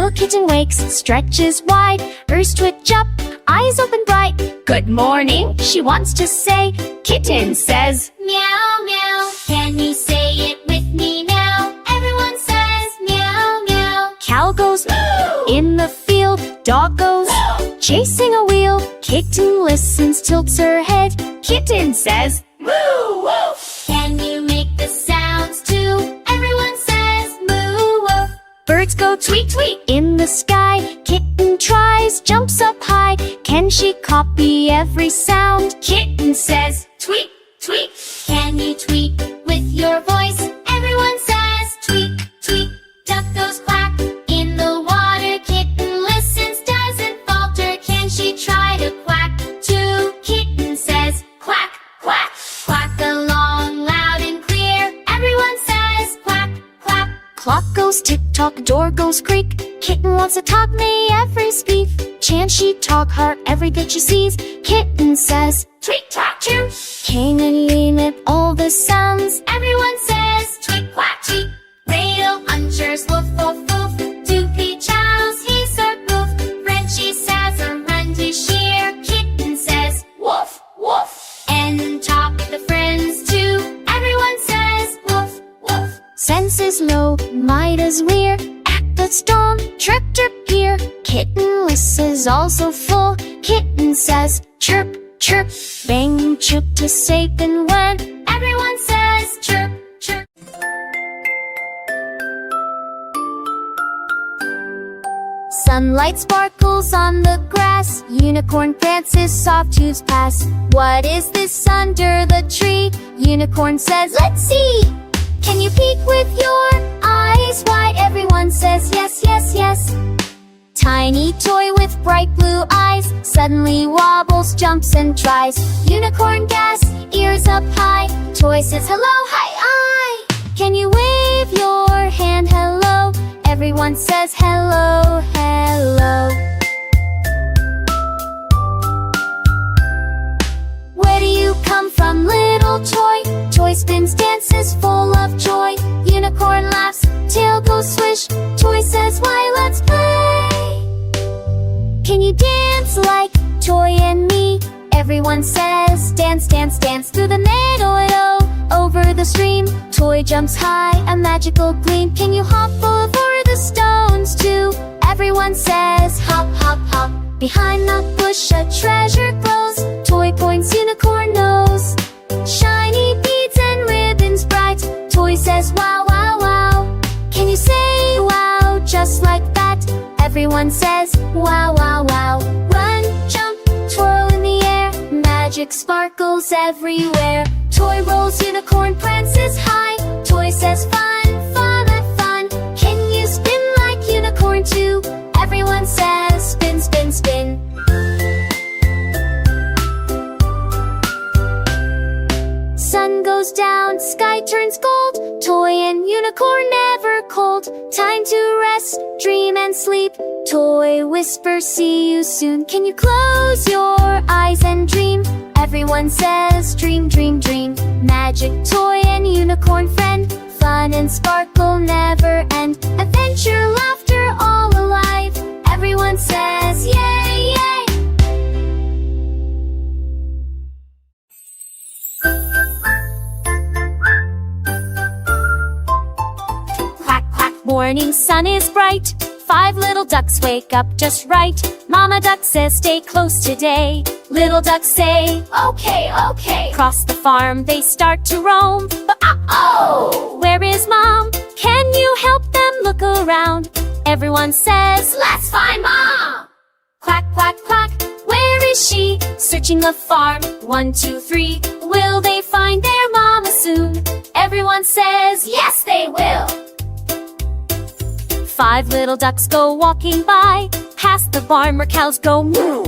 Little kitten wakes, stretches wide, ears twitch up, eyes open bright. Good morning, she wants to say. Kitten says, meow, meow. Can you say it with me now? Everyone says meow, meow. Cow goes moo. In the field, dog goes moo. Chasing a wheel. Kitten listens, tilts her head. Kitten says, moo, woo. Can you make the sounds too? Everyone says moo, woof. Birds go tweet, tweet in the sky. Kitten tries, jumps up high. Can she copy every sound? Kitten says, tweet, tweet. Can you tweet with your voice? Everyone says tweet, tweet. Duck goes quack in the water. Kitten listens, doesn't falter. Can she try to quack too? Kitten says quack, quack. Quack along loud and clear. Everyone says quack, quack. Clock goes tick-tock, door goes creak. Kitten wants to talk, may every speak. Chant she talk, heart every bit she sees. Kitten says, tweet, tock, choo. Can you name it all the sounds? Everyone says tweet, quack, tweet. Radle, unchers, woof, woof, woof. Doopy chows, he's our boof. Frenchie says a run to shear. Kitten says, woof, woof. And talk the friends too. Everyone says woof, woof. Senses low, might as we're at the storm. Chirp, chirp here. Kitten listens also full. Kitten says, chirp, chirp. Bang, chirp to say and when. Everyone says chirp, chirp. Sunlight sparkles on the grass. Unicorn dances, soft hooves pass. What is this under the tree? Unicorn says, let's see. Can you peek with your eyes wide? Everyone says yes, yes, yes. Tiny toy with bright blue eyes suddenly wobbles, jumps and tries. Unicorn gas, ears up high. Toy says hello, hi, hi. Can you wave your hand, hello? Everyone says hello, hello. Where do you come from, little toy? Toy spins, dances, full of joy. Unicorn laughs, tail goes swish. Toy says, why, let's play. Can you dance like Toy and me? Everyone says, dance, dance, dance through the meadow, over the stream. Toy jumps high, a magical gleam. Can you hop over the stones too? Everyone says, hop, hop, hop. Behind the bush a treasure glows. Toy points, unicorn nose. Shiny beads and ribbons bright. Toy says, wow, wow, wow. Can you say wow just like that? Everyone says, wow, wow, wow. Run, jump, twirl in the air. Magic sparkles everywhere. Toy rolls, unicorn prances high. Toy says, fun, fun, fun. Can you spin like unicorn too? Everyone says, spin, spin, spin. Sun goes down, sky turns gold. Toy and unicorn never cold. Time to rest, dream and sleep. Toy whispers, see you soon. Can you close your eyes and dream? Everyone says, dream, dream, dream. Magic toy and unicorn friend. Fun and sparkle never end. Adventure, laughter, all alive. Everyone says, yay, yay. Quack, quack, morning sun is bright. 5 little ducks wake up just right. Mama duck says, stay close today. Little ducks say, okay, okay. Across the farm they start to roam. But uh-oh, where is Mom? Can you help them look around? Everyone says, let's find Mom. Quack, quack, quack, where is she? Searching the farm, 1, 2, 3. Will they find their mama soon? Everyone says, yes they will. 5 little ducks go walking by, past the barn where cows go moo.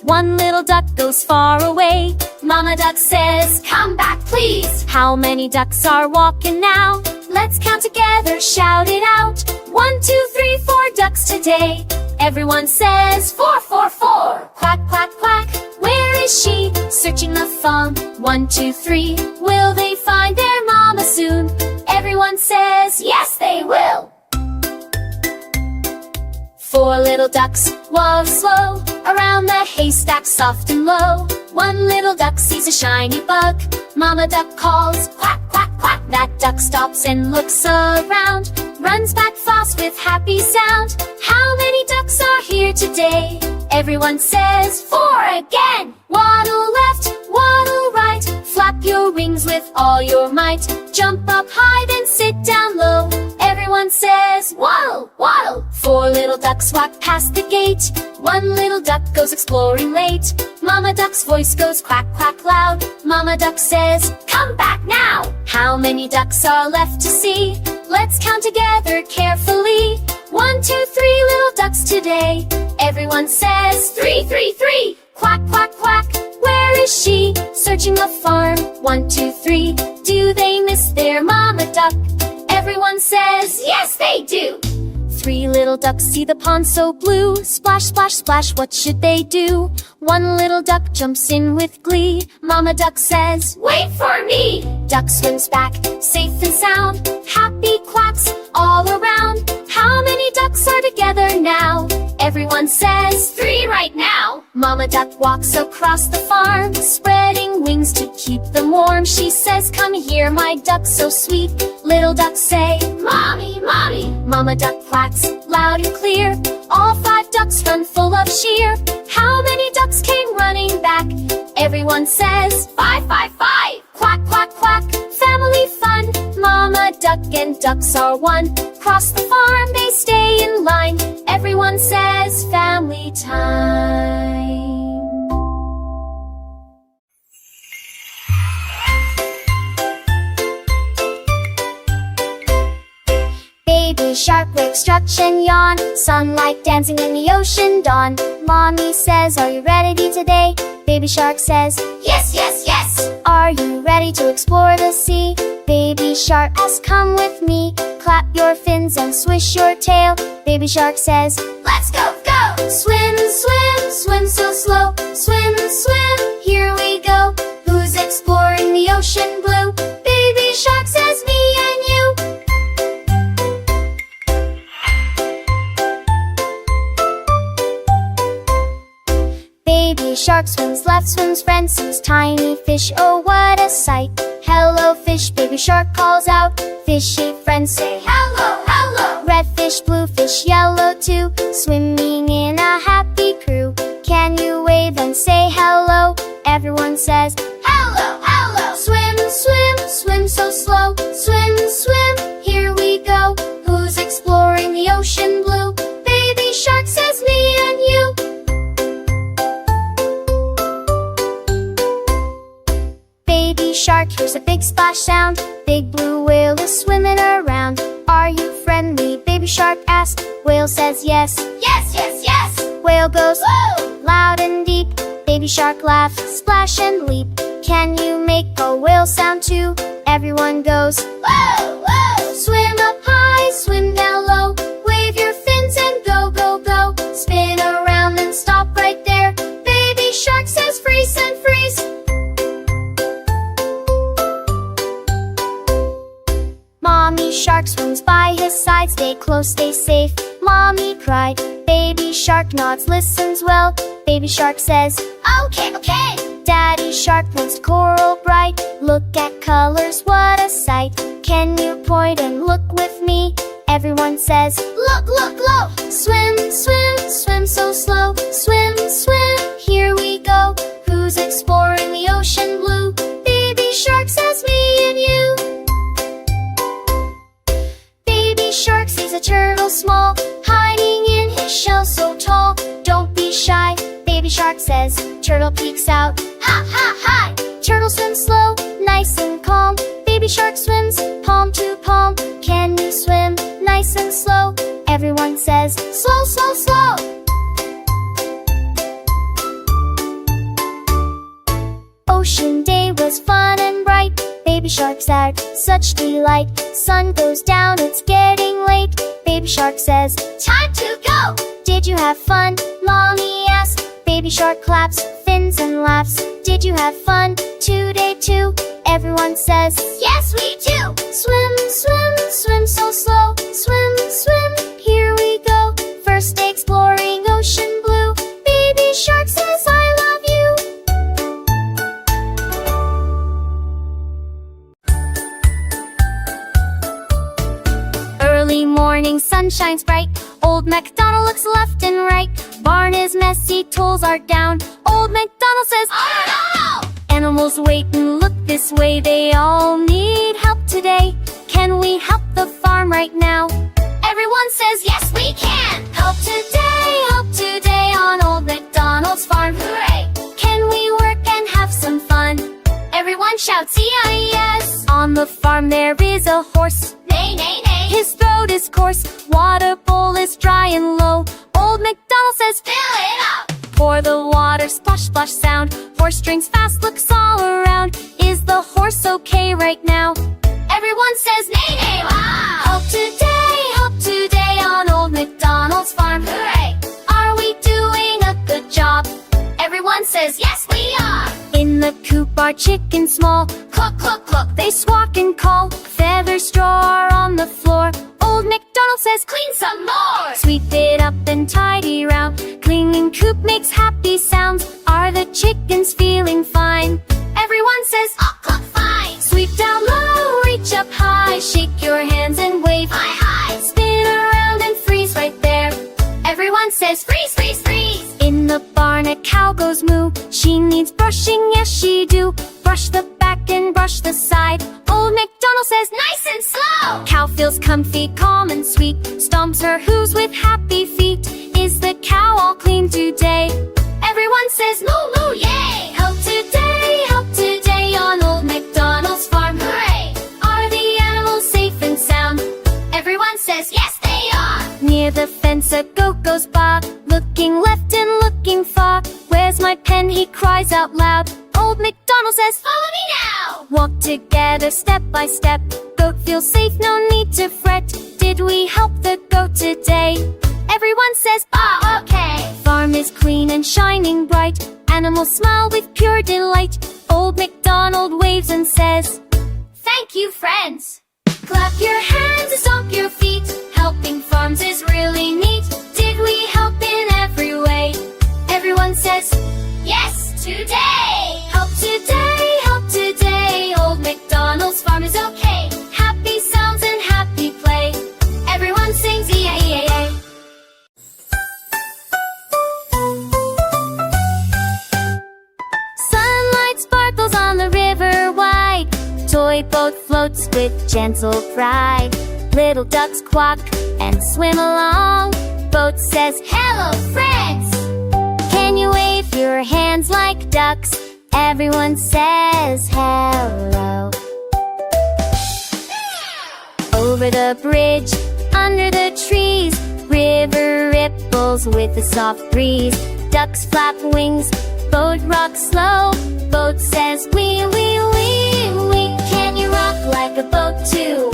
1 little duck goes far away. Mama duck says, come back please. How many ducks are walking now? Let's count together, shout it out. 1, 2, 3, 4 ducks today. Everyone says, 4, 4, 4. Quack, quack, quack, where is she? Searching the farm, 1, 2, 3. Will they find their mama soon? Everyone says, yes they will. Four little ducks walk slow around the haystack soft and low. One little duck sees a shiny bug. Mama duck calls, quack, quack, quack. That duck stops and looks around, runs back fast with happy sound. How many ducks are here today? Everyone says, four again. Waddle left, waddle right, flap your wings with all your might. Jump up high, then sit down low. Everyone says, waddle, waddle. Four little ducks walk past the gate. One little duck goes exploring late. Mama duck's voice goes quack, quack loud. Mama duck says, come back now. How many ducks are left to see? Let's count together carefully. 1, 2, 3 little ducks today. Everyone says, three, three, three. Quack, quack, quack, where is she? Searching the farm, 1, 2, 3. Do they miss their mama duck? Everyone says, yes they do. 3 little ducks see the pond so blue. Splash, splash, splash, what should they do? One little duck jumps in with glee. Mama duck says, wait for me. Duck swims back, safe and sound. Happy quacks all around. How many ducks are together now? Everyone says, 3 right now. Mama duck walks across the farm, spreading wings to keep them warm. She says, come here, my duck so sweet. Little ducks say, mommy, mommy. Mama duck quacks loud and clear. All 5 ducks run full of cheer. How many ducks came running back? Everyone says, 5, 5, 5. Quack, quack, quack, family fun. Mama duck and ducks are one. Cross the farm, they stay in line. Everyone says, family time. Baby shark wakes, stretch and yawn. Sunlight dancing in the ocean dawn. Mommy says, are you ready today? Baby shark says, yes, yes, yes. Are you ready to explore the sea? Baby shark asks, come with me. Clap your fins and swish your tail. Baby shark says, let's go, go. Swim, swim, swim so slow. Swim, swim, here we go. Who's exploring the ocean blue? Baby shark says, me and you. Baby shark swims left, swims friend, sees tiny fish, oh what a sight. Hello fish, baby shark calls out. Fishy friends say hello, hello. Red fish, blue fish, yellow too, swimming in a happy crew. Can you wave and say hello? Everyone says hello, hello. Swim, swim, swim so slow. Swim, swim, here we go. Who's exploring the ocean blue? Baby shark says, me and you. Baby shark hears a big splash sound. Big blue whale is swimming around. Are you friendly? Baby shark asks. Whale says yes. Yes, yes, yes. Whale goes whoa, loud and deep. Baby shark laughs, splash and leap. Can you make a whale sound too? Everyone goes whoa, whoa. Swim up high, swim down low. Wave your fins and go, go, go. Spin around and stop right there. Baby shark says freeze and freeze. Mommy shark swims by his side. Stay close, stay safe, Mommy cried. Baby shark nods, listens well. Baby shark says, okay, okay. Daddy shark points to coral bright. Look at colors, what a sight. Can you point and look with me? Everyone says, look, look, low. Swim, swim, swim so slow. Swim, swim, here we go. Who's exploring the ocean blue? Baby shark says, me and you. Baby shark sees a turtle small, hiding in his shell so tall. Don't be shy, baby shark says. Turtle peeks out, ha, ha, hi. Turtle swims slow, nice and calm. Baby shark swims palm to palm. Can you swim nice and slow? Everyone says, slow, slow, slow. Ocean day was fun and bright. Baby sharks had such delight. Sun goes down, it's getting late. Baby shark says, time to go. Did you have fun? Mommy asks. Baby shark claps, fins and laughs. Did you have fun today too? Everyone says, yes we do. Swim, swim, swim so slow. Swim, swim, here we go. First stakes Early morning sun shines bright. Old MacDonald looks left and right. Barn is messy, tools are down. Old MacDonald says, "Oh no!" Animals wait and look this way. They all need help today. Can we help the farm right now? Everyone says, "Yes, we can!" Help today on Old MacDonald's farm. Hooray! Can we work and have some fun? Everyone shouts, "E-I-E-S!" On the farm there is a horse. Neigh, neigh, neigh. His throat is coarse. Water bowl is dry and low. Old MacDonald says, "Fill it up!" Pour the water, splash, splash sound. Horse drinks fast, looks all around. Is the horse okay right now? Everyone says, "Neigh, neigh, wow!" Help today on Old MacDonald's farm. Hooray! Are we doing a good job? Everyone says, "Yes, we are!" In the coop are chickens small. Cluck, cluck, cluck, they squawk and call. Feather straw are on the floor. Old MacDonald says, "Clean some more!" Sweep it up and tidy round. Cleaning coop makes happy sounds. Are the chickens feeling fine? Everyone says, "Oh, cluck, fine!" Sweep down low, reach up high. Shake your hands and wave, "Hi, hi!" Spin around and freeze right there. Everyone says, "Freeze, freeze, freeze!" In the barn a cow goes moo. She needs brushing, yes she do. Brush the back and brush the side. Old MacDonald says, "Nice and slow!" Cow feels comfy, calm and sweet. Stomps her hooves with happy feet. Is the cow all clean today? Everyone says, "Moo, moo, yay!" Help today on Old MacDonald's farm. Hooray! Are the animals safe and sound? Everyone says, "Yes, they are!" Near the fence a goat goes by, looking left and looking far. "Where's my pen?" he cries out loud. Old MacDonald says, "Follow me now!" Walk together step by step. Goat feels safe, no need to fret. Did we help the goat today? Everyone says, "Oh, okay!" Farm is clean and shining bright. Animals smile with pure delight. Old MacDonald waves and says, "Thank you, friends!" Clap your hands and stomp your feet. Helping farms is really neat. Did we help in every way? Everyone says, "Yes, today!" Help today, Old MacDonald's farm is okay. Happy sounds and happy play. Everyone sings E-I-E-A-A. Sunlight sparkles on the river wide. Toy boat floats with gentle pride. Little ducks quack and swim along. Boat says, "Hello, friends!" Can you wave your hands like ducks? Everyone says hello. Over the bridge, under the trees, river ripples with a soft breeze. Ducks flap wings, boat rocks slow. Boat says, "Wee, wee, wee, wee." Can you rock like a boat too?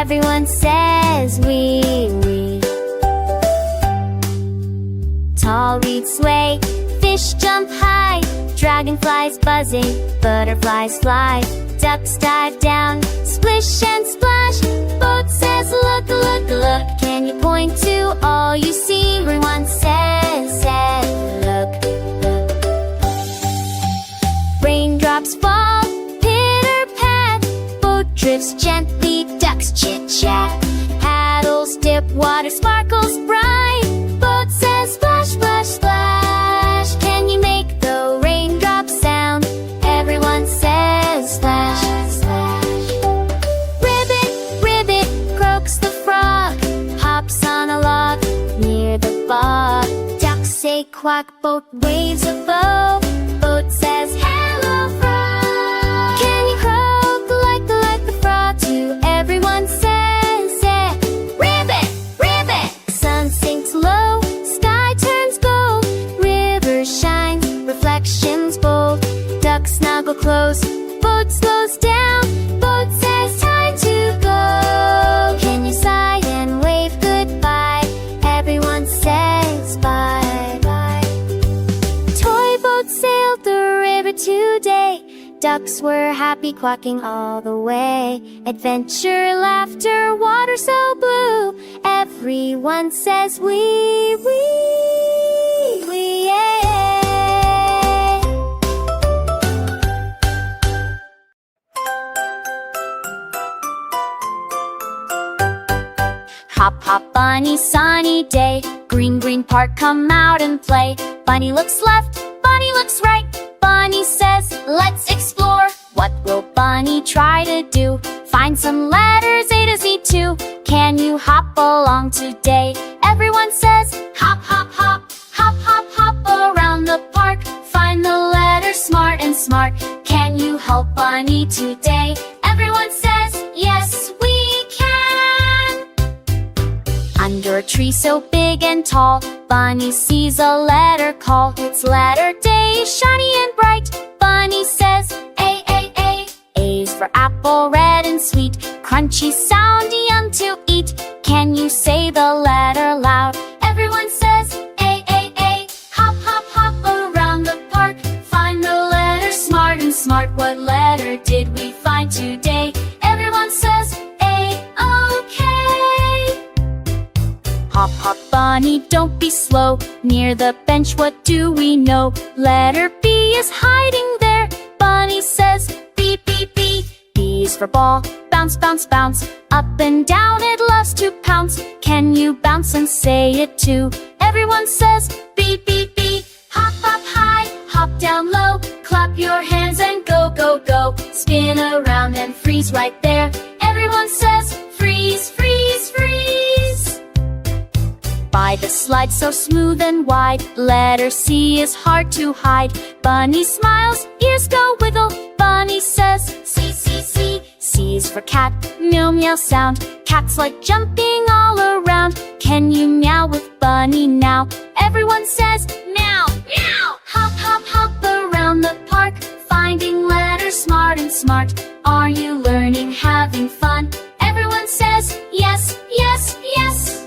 Everyone says, "Wee, wee." Tall reeds sway, fish jump high. Dragonflies buzzing, butterflies fly. Ducks dive down, splish and splash. Boat says, "Look, look, look." Can you point to all you see? Everyone says, "Look, look." Raindrops fall, pitter pat. Boat drifts gently, ducks chit chat. Paddles dip, water sparkles bright. Boat says, "Splash, splash, splash." Can you make the raindrop sound? Everyone says, "Splash, splash." Ribbit, ribbit, croaks the frog. Hops on a log near the bog. Ducks say quack, boat waves a bow. Boat says, "Hello, frog." Can you croak like the frog too? Everyone says, "Ribbit, ribbit." Sun sinks low, sky turns gold. River shines, reflections bold. Ducks snuggle close, boat slows down. Boat says, "Time to go." Can you sigh and wave goodbye? Everyone says, "Bye, bye." Toy boat sailed the river today. Ducks were happy, quacking all the way. Adventure, laughter, water so blue. Everyone says, "Wee, wee, wee, yeah." Hop, hop, bunny, sunny day. Green, green park, come out and play. Bunny looks left, bunny looks right. Bunny says, let's explore. What will Bunny try to do? Find some letters A to Z too. Can you hop along today? Everyone says, hop, hop, hop. Hop, hop, hop around the park. Find the letters smart and smart. Can you help Bunny today? Everyone says, yes, we can. Under a tree so big and tall, Bunny sees a letter call. It's letter day, shiny and bright. Bunny says, A, A, A. A's for apple, red and sweet. Crunchy, soundy, yum to eat. Can you say the letter loud? Everyone says, A, A, A. Hop, hop, hop around the park. Find the letter smart and smart. What letter did we find today? Everyone says, A, okay. Hop, hop, Bunny, don't be slow. Near the bench, what do we know? Letter B is hiding there. Bunny says, B, B, B. B is for ball. Bounce, bounce, bounce. Up and down, it loves to pounce. Can you bounce and say it too? Everyone says, B, B, B. Hop, hop, high. Hop down low. Clap your hands and go, go, go. Spin around and freeze right there. Everyone says, freeze, freeze, freeze. By the slide so smooth and wide, letter C is hard to hide. Bunny smiles, ears go wiggle. Bunny says, C, C, C. C is for cat, meow, meow sound. Cats like jumping all around. Can you meow with Bunny now? Everyone says, meow, meow. Hop, hop, hop around the park. Finding letters smart and smart. Are you learning, having fun? Everyone says, yes, yes, yes.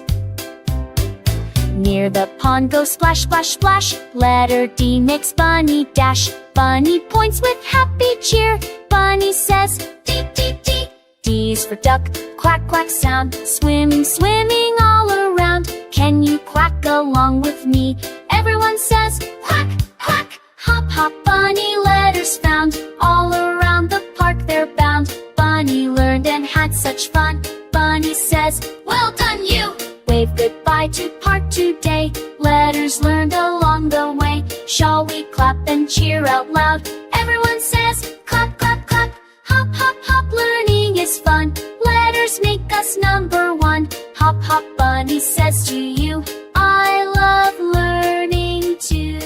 Near the pond go splash, splash, splash. Letter D makes Bunny dash. Bunny points with happy cheer. Bunny says, D, D, D. D's for duck, quack, quack sound. Swimming, swimming all around. Can you quack along with me? Everyone says, quack, quack. Hop, hop, Bunny letters found. All around the park they're bound. Bunny learned and had such fun. Bunny says, well done you. Wave goodbye to park today. Letters learned along the way. Shall we clap and cheer out loud? Everyone says, clap, clap, clap. Hop, hop, hop, learning is fun. Letters make us number one. Hop, hop, Bunny says to you, I love learning too.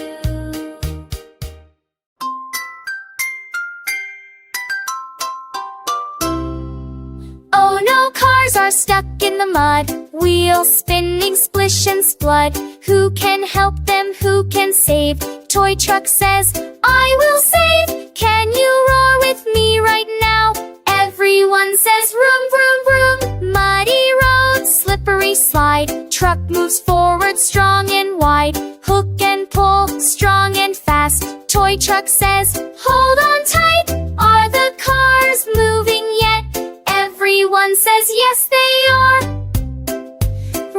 Oh no, cars are stuck in the mud. Wheels spinning, splish and splud. Who can help them? Who can save? Toy truck says, I will save. Can you roar with me right now? Everyone says, vroom, vroom, vroom. Muddy road, slippery slide. Truck moves forward, strong and wide. Hook and pull, strong and fast. Toy truck says, hold on tight. Are the cars moving yet? Everyone says, yes, they are.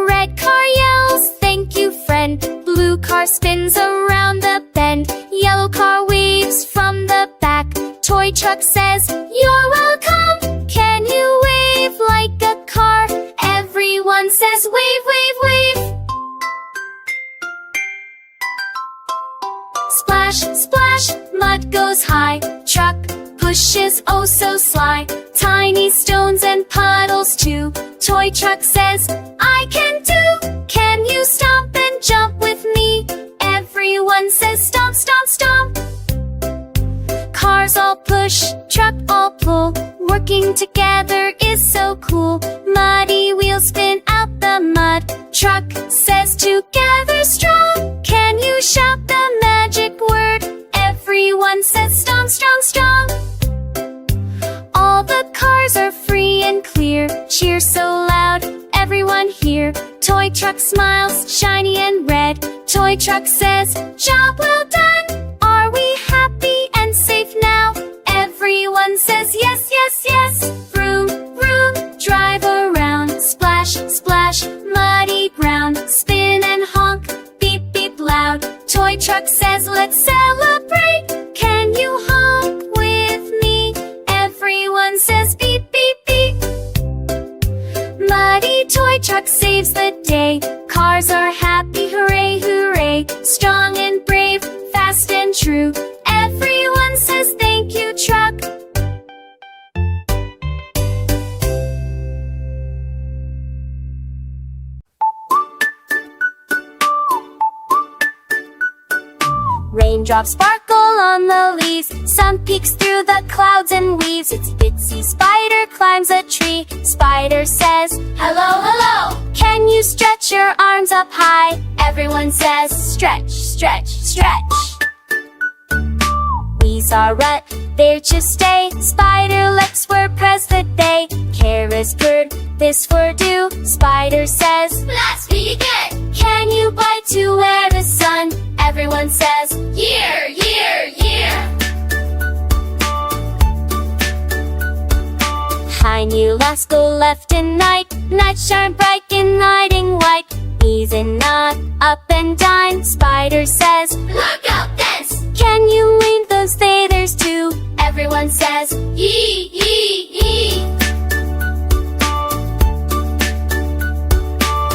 Red car yells, thank you, friend. Blue car spins around the bend. Yellow car waves from the back. Toy truck says, you're welcome. Can you wave like a car? Everyone says, wave, wave, wave. Splash, splash, mud goes high. Truck pushes oh so sly. Tiny stones and puddles too. Toy truck says, I can do. Can you stomp and jump with me? Everyone says, stomp, stomp, stomp. Cars all push, truck all pull. Working together is so cool. Muddy wheels spin out the mud. Truck says, together strong. Can you shout the magic word? Everyone says, strong, strong, strong. All the cars are free and clear. Cheer so loud, everyone hear. Toy truck smiles, shiny and red. Toy truck says, job well done. Are we happy and safe now? Everyone says, yes, yes, yes. Vroom, vroom, drive around. Splash, splash, muddy ground. Spin and honk, beep, beep loud. Toy truck says, let's celebrate. Can you honk with me? Everyone says, beep, beep, beep. Muddy Toy truck saves the day. Cars are happy, hooray, hooray. Strong and brave, fast and true. Everyone says thank you, truck. Raindrops sparkle on the leaves. Sun peeks through the clouds and weaves. It's Itsy Spider climbs a tree. Spider says, hello, hello. Can you stretch your arms up high? Everyone says, stretch, stretch, stretch. We saw rut, there to stay. Spider legs were pressed the day. Careless bird, this for do. Spider says, let's begin. Can you bite to where the sun? Everyone says, year, year, year. High new last go left and night. Night shine bright in hiding white. Ease and nod, up and dine. Spider says, look out thence. Can you lean those theaters too? Everyone says, yee, yee, yee.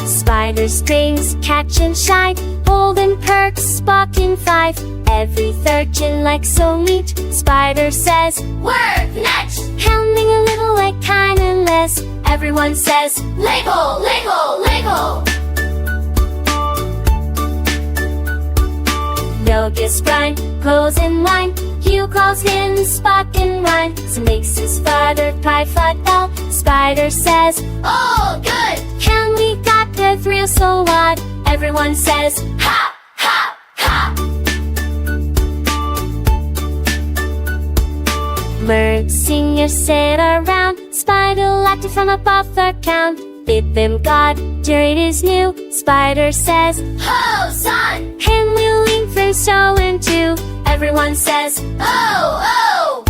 Spider strings catch and shine. Hold and perk, Spock in 5. Every third chin like so neat. Spider says, work next. Pounding a little like kinda less. Everyone says, Lego, Lego, Lego. Nogus Brian goes in line. Hugh calls him Spock in rhyme. So makes his father pie flat out. Spider says, oh good. Can we got the thrill so odd? Everyone says, ha, ha, ha. Birds, singers sit around. Spider laughed from above the count. Bid them God, it is new. Spider says, ho, son. Can we lean from so into? Everyone says, oh, oh.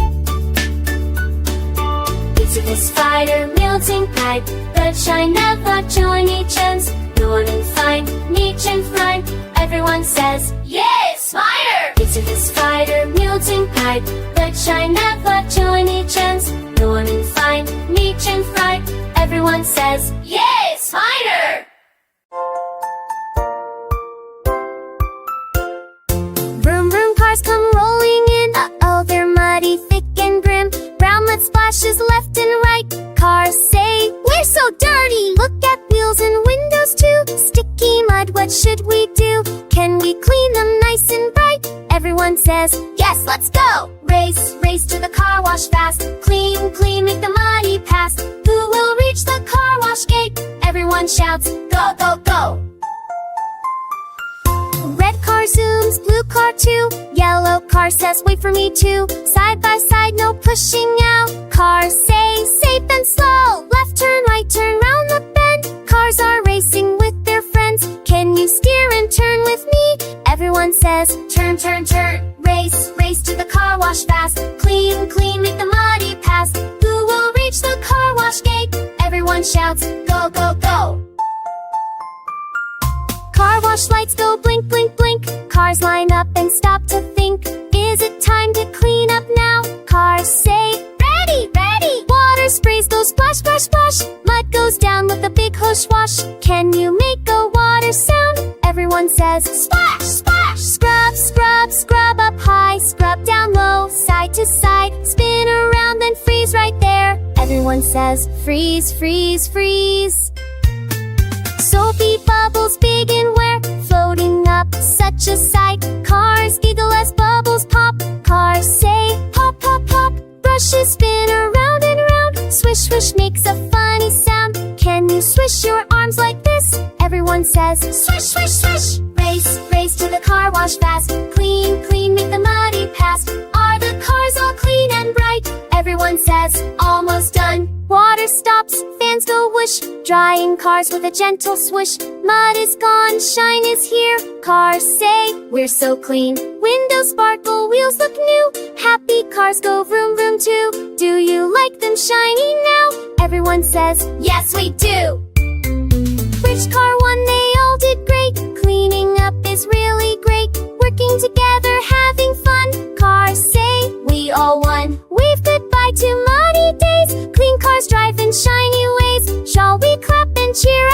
Into the spider melting pipe. But shine never join each ends. Norn and fine, niche and fine. Everyone says, yay, spider. Into the spider melting pipe. But shine never join each ends. Norn and fine, niche and fine. Everyone says, yay, spider. Vroom vroom cars come rolling in. Uh-oh, they're muddy, thick and grim. Brown mud splashes left and right. Cars say, we're so dirty. Look at wheels and windows too. Sticky mud, what should we do? Can we clean them nice and bright? Everyone says, yes, let's go. Race, race to the car wash fast. Clean, clean, make the muddy pass. Who will reach the car wash gate? Everyone shouts, go, go, go. Red car zooms, blue car too. Yellow car says, wait for me too. Side by side, no pushing out. Cars say, safe and slow. Left turn, right turn, round the bend. Cars are racing with their friends. Can you steer and turn with me? Everyone says, turn, turn, turn. Race, race to the car wash fast. Clean, clean, make the muddy pass. Who will reach the car wash gate? Everyone shouts, go, go, go. Car wash lights go blink, blink, blink. Cars line up and stop to think. Is it time to clean up now? Cars say, ready, ready. Water sprays go splash, splash, splash. Mud goes down with a big hush wash. Can you make a water sound? Everyone says, splash, splash. Scrub, scrub, scrub up high. Scrub down low, side to side. Spin around, then freeze right there. Everyone says, freeze, freeze, freeze. Soapy bubbles big and where, floating up, such a sight. Cars giggle as bubbles pop. Cars say, pop, pop, pop. Brushes spin around and around. Swish, swish makes a funny sound. Can you swish your arms like this? Everyone says, swish, swish, swish. Race, race to the car wash fast. Clean, clean, make the muddy pass. Are the cars all clean and bright? Everyone says, almost done. Water stops, fans go whoosh. Drying cars with a gentle swoosh. Mud is gone, shine is here. Cars say, we're so clean. Windows sparkle, wheels look new. Happy cars go vroom vroom too. Do you like them shiny now? Everyone says, yes we do. Which car won? They all did great. Cleaning up is really great. Working together, having fun. Cars say, we all won. Wave goodbye to muddy days. Clean cars drive in shiny ways. Shall we clap and cheer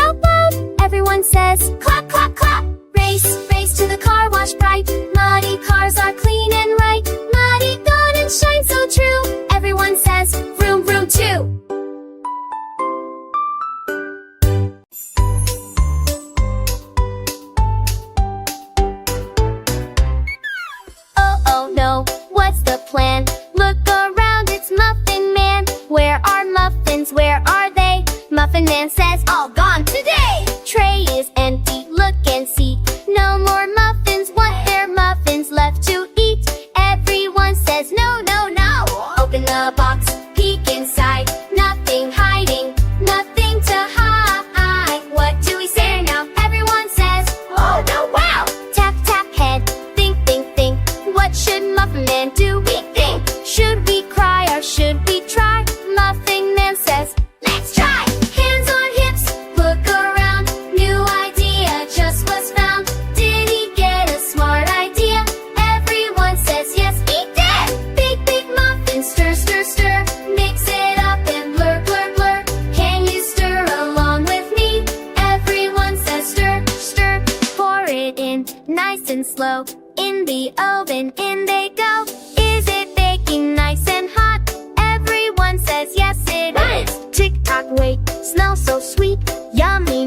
Muffin Man says, all gone today. Tray is empty, look and see. No more muffins, what there muffins left to eat? Everyone says, no, no, no. Open the box, peek inside. Nothing hiding, nothing to hide. What do we say now? Everyone says, oh no, wow. Tap, tap head, think, think, think. What should Muffin Man do? We think. Should we cry or should we try? Muffin Man says, let's try. Hands on hips, look around. New idea just was found. Did he get a smart idea? Everyone says yes, he did. Big, big muffin, stir, stir, stir. Mix it up and blur, blur, blur. Can you stir along with me? Everyone says stir, stir. Pour it in, nice and slow. In the oven, in they go. Is it baking nice and hot? Everyone says yes, it is. Tick tock, wait, smells so sweet. Yummy